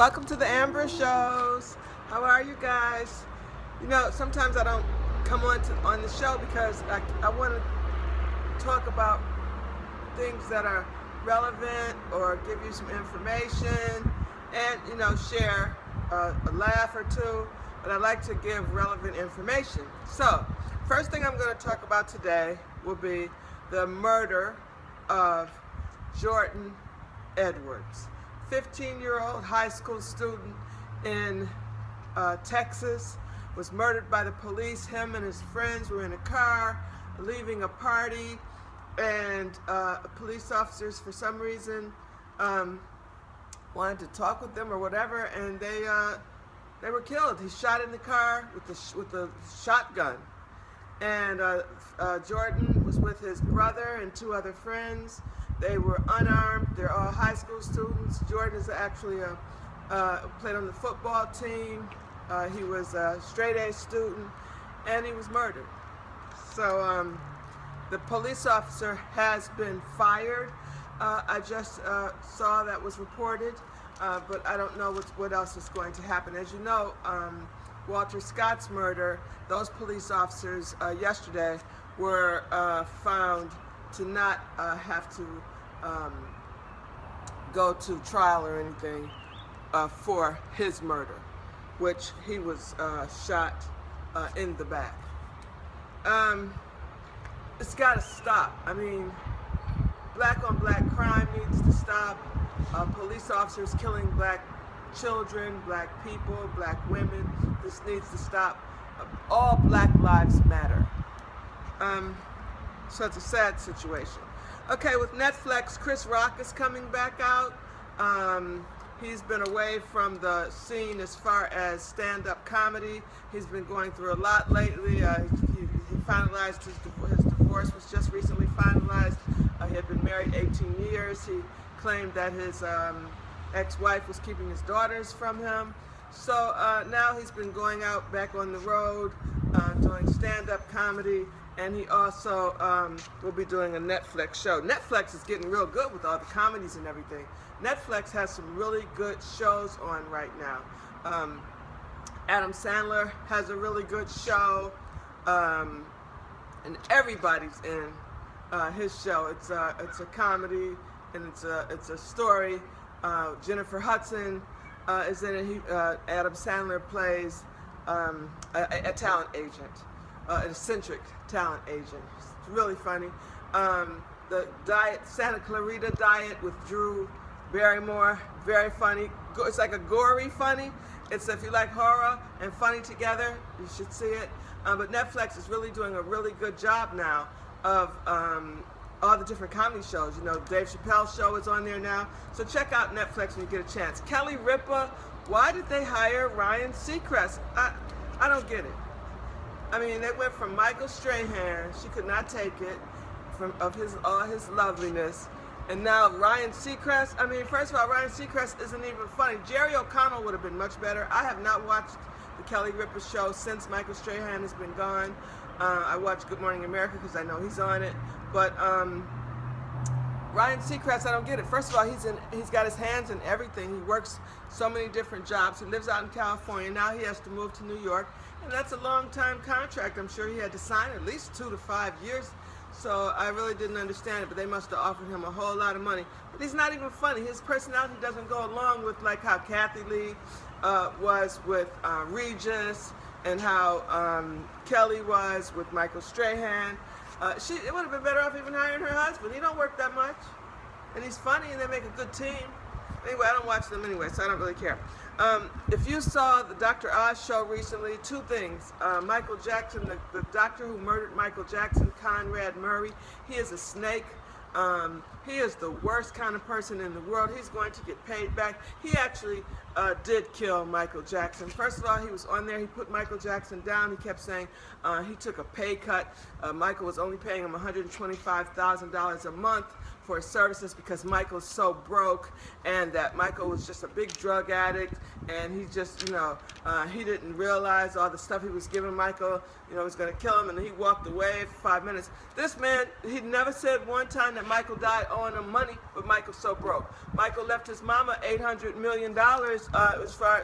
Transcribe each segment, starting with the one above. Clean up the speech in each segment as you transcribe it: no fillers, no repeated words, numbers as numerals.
Welcome to the Amber Shows. How are you guys? You know, sometimes I don't come on the show because I want to talk about things that are relevant or give you some information and, share a laugh or two. But I like to give relevant information. So, first thing I'm going to talk about today will be the murder of Jordan Edwards. 15-year-old high school student in Texas was murdered by the police. Him and his friends were in a car leaving a party, and police officers, for some reason, wanted to talk with them or whatever, and they were killed. He shot in the car with the shotgun, and Jordan was with his brother and two other friends. They were unarmed. They're all high school students. Jordan is actually played on the football team. He was a straight-A student, and he was murdered. So the police officer has been fired. I just saw that was reported, but I don't know what else is going to happen. As you know, Walter Scott's murder, those police officers yesterday were found to not have to go to trial or anything for his murder, which he was shot in the back. It's got to stop. I mean, black on black crime needs to stop. Police officers killing black children, black people, black women. This needs to stop. All black lives matter. So it's a sad situation. Okay, with Netflix, Chris Rock is coming back out. He's been away from the scene as far as stand-up comedy. He's been going through a lot lately. He finalized his divorce was just recently finalized. He had been married 18 years. He claimed that his ex-wife was keeping his daughters from him. So now he's been going out back on the road, doing stand-up comedy, and he also will be doing a Netflix show. Netflix is getting real good with all the comedies and everything. Netflix has some really good shows on right now. Adam Sandler has a really good show, and everybody's in his show. It's a comedy, and it's a story. Jennifer Hudson is in it. Adam Sandler plays a talent agent, an eccentric talent agent. It's really funny. The Santa Clarita Diet with Drew Barrymore, very funny. It's like a gory funny. It's if you like horror and funny together, you should see it. But Netflix is really doing a really good job now of all the different comedy shows. You know, Dave Chappelle's show is on there now. So check out Netflix when you get a chance. Kelly Ripa, why did they hire Ryan Seacrest? I don't get it. I mean, they went from Michael Strahan, she could not take it, all his loveliness, and now Ryan Seacrest. I mean, first of all, Ryan Seacrest isn't even funny. Jerry O'Connell would have been much better. I have not watched the Kelly Ripa show since Michael Strahan has been gone. I watch Good Morning America because I know he's on it. But Ryan Seacrest, I don't get it. First of all, he's got his hands in everything. He works so many different jobs. He lives out in California. Now he has to move to New York. And that's a long-time contract. I'm sure he had to sign at least 2 to 5 years. So I really didn't understand it, but they must have offered him a whole lot of money. But he's not even funny. His personality doesn't go along with like how Kathy Lee was with Regis, and how Kelly was with Michael Strahan. It would have been better off even hiring her husband. He don't work that much, and he's funny, and they make a good team. Anyway, I don't watch them anyway, so I don't really care. If you saw the Dr. Oz show recently, two things. Michael Jackson, the doctor who murdered Michael Jackson, Conrad Murray, he is a snake. He is the worst kind of person in the world. He's going to get paid back. He actually did kill Michael Jackson. First of all, he was on there. He put Michael Jackson down. He kept saying he took a pay cut. Michael was only paying him $125,000 a month for his services because Michael's so broke, and that Michael was just a big drug addict, and he just, he didn't realize all the stuff he was giving Michael, was going to kill him, and he walked away for 5 minutes. This man, he never said one time that Michael died owing him money, but Michael's so broke. Michael left his mama $800 million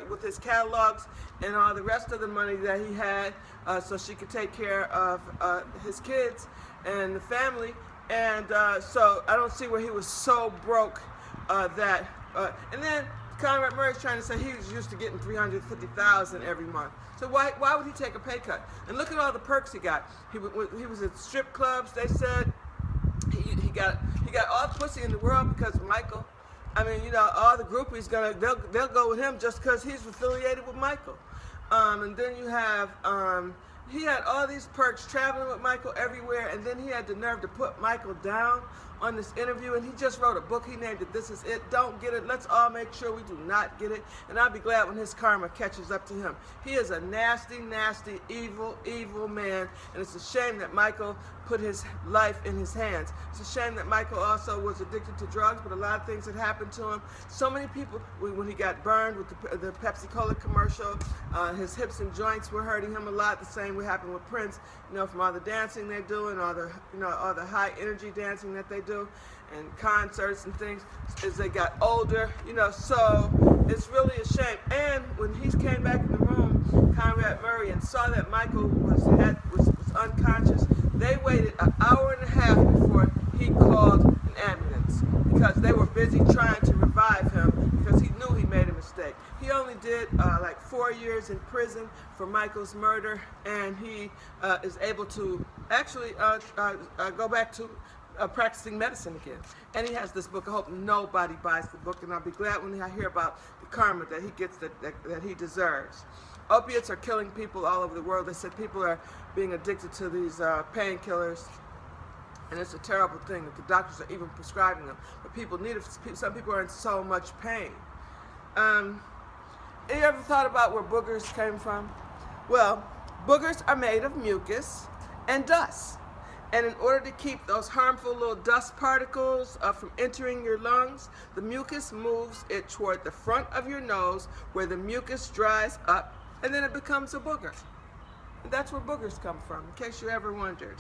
with his catalogs and all the rest of the money that he had, so she could take care of his kids and the family. And so I don't see where he was so broke and then Conrad Murray's trying to say he was used to getting $350,000 every month. So why would he take a pay cut? And look at all the perks he got. He was at strip clubs. They said he got all the pussy in the world because of Michael. I mean, all the groupies they'll go with him just because he's affiliated with Michael. And then you have he had all these perks, traveling with Michael everywhere, and then he had the nerve to put Michael down on this interview, and he just wrote a book. He named it This Is It. Don't get it. Let's all make sure we do not get it, and I'll be glad when his karma catches up to him. He is a nasty, nasty, evil, evil man, and it's a shame that Michael put his life in his hands. It's a shame that Michael also was addicted to drugs, but a lot of things had happened to him. So many people, when he got burned with the Pepsi-Cola commercial, his hips and joints were hurting him a lot. The same would happen with Prince, from all the dancing they do and all the high energy dancing that they do and concerts and things as they got older, so it's really a shame. And when he came back in the room, Conrad Murray, and saw that Michael was unconscious, they waited an hour and a half before he called an ambulance because they were busy trying to revive him because he knew he made a mistake. He only did like 4 years in prison for Michael's murder, and he is able to actually go back to practicing medicine again. And he has this book. I hope nobody buys the book, and I'll be glad when I hear about the karma that he gets that he deserves. Opiates are killing people all over the world. They said people are being addicted to these painkillers, and it's a terrible thing that the doctors are even prescribing them. But people need it. Some people are in so much pain. You ever thought about where boogers came from? Well, boogers are made of mucus and dust. And in order to keep those harmful little dust particles from entering your lungs, the mucus moves it toward the front of your nose where the mucus dries up, and then it becomes a booger. And that's where boogers come from, in case you ever wondered.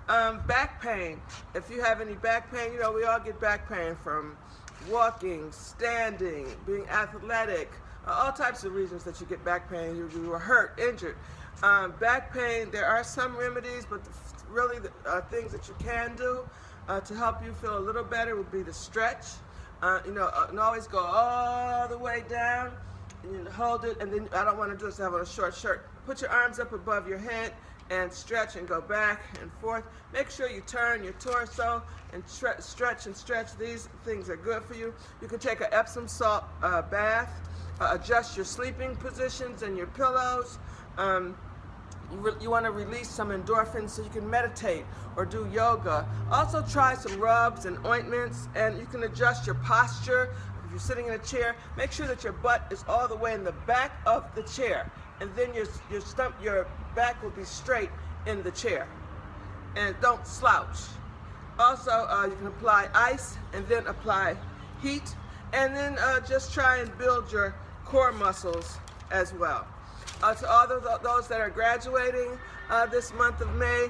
Back pain. If you have any back pain, we all get back pain from walking, standing, being athletic, all types of reasons that you get back pain. You were hurt, injured. Back pain, there are some remedies, but really the things that you can do to help you feel a little better would be to stretch. And always go all the way down, and you hold it, and then I don't want to do this, I have on a short shirt. Put your arms up above your head and stretch and go back and forth. Make sure you turn your torso and stretch and stretch. These things are good for you. You can take an Epsom salt bath, adjust your sleeping positions and your pillows. You want to release some endorphins so you can meditate or do yoga. Also try some rubs and ointments, and you can adjust your posture. If you're sitting in a chair, make sure that your butt is all the way in the back of the chair, and then your back will be straight in the chair. And don't slouch. Also, you can apply ice and then apply heat, and then just try and build your core muscles as well. To all those that are graduating this month of May,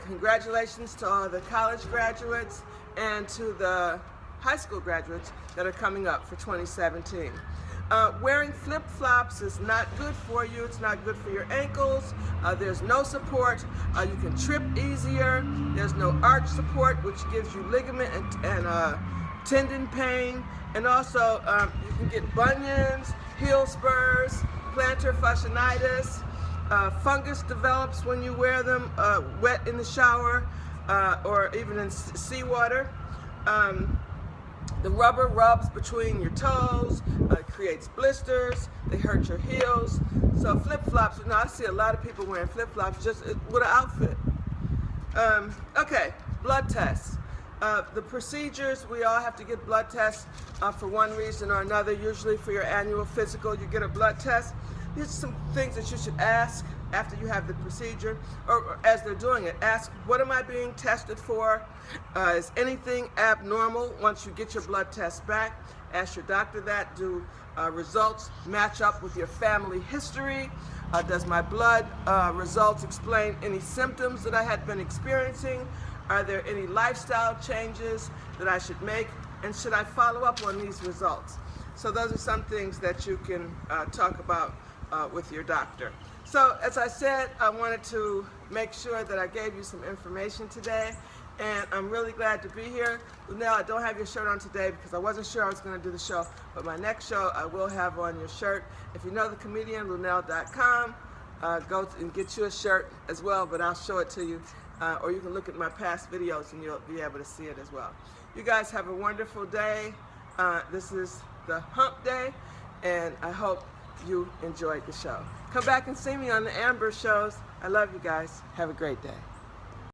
congratulations to all the college graduates and to the high school graduates that are coming up for 2017. Wearing flip-flops is not good for you. It's not good for your ankles. There's no support. You can trip easier. There's no arch support, which gives you ligament and tendon pain. And also, you can get bunions, heel spurs, plantar fasciitis. Fungus develops when you wear them wet in the shower or even in seawater. The rubber rubs between your toes, creates blisters, they hurt your heels. So flip-flops, I see a lot of people wearing flip-flops just with an outfit. Okay, blood tests. The procedures, we all have to get blood tests for one reason or another. Usually for your annual physical, you get a blood test. These are some things that you should ask after you have the procedure, or as they're doing it. Ask, what am I being tested for? Is anything abnormal once you get your blood test back? Ask your doctor that. Do results match up with your family history? Does my blood results explain any symptoms that I had been experiencing? Are there any lifestyle changes that I should make? And should I follow up on these results? So those are some things that you can talk about with your doctor. So as I said, I wanted to make sure that I gave you some information today, and I'm really glad to be here. Luenell, I don't have your shirt on today because I wasn't sure I was going to do the show, but my next show I will have on your shirt. If you know the comedian, Luenell.com, go and get you a shirt as well, but I'll show it to you, or you can look at my past videos and you'll be able to see it as well. You guys have a wonderful day. This is the hump day, and I hope you enjoyed the show. Come back and see me on the Amber shows. I love you guys. Have a great day.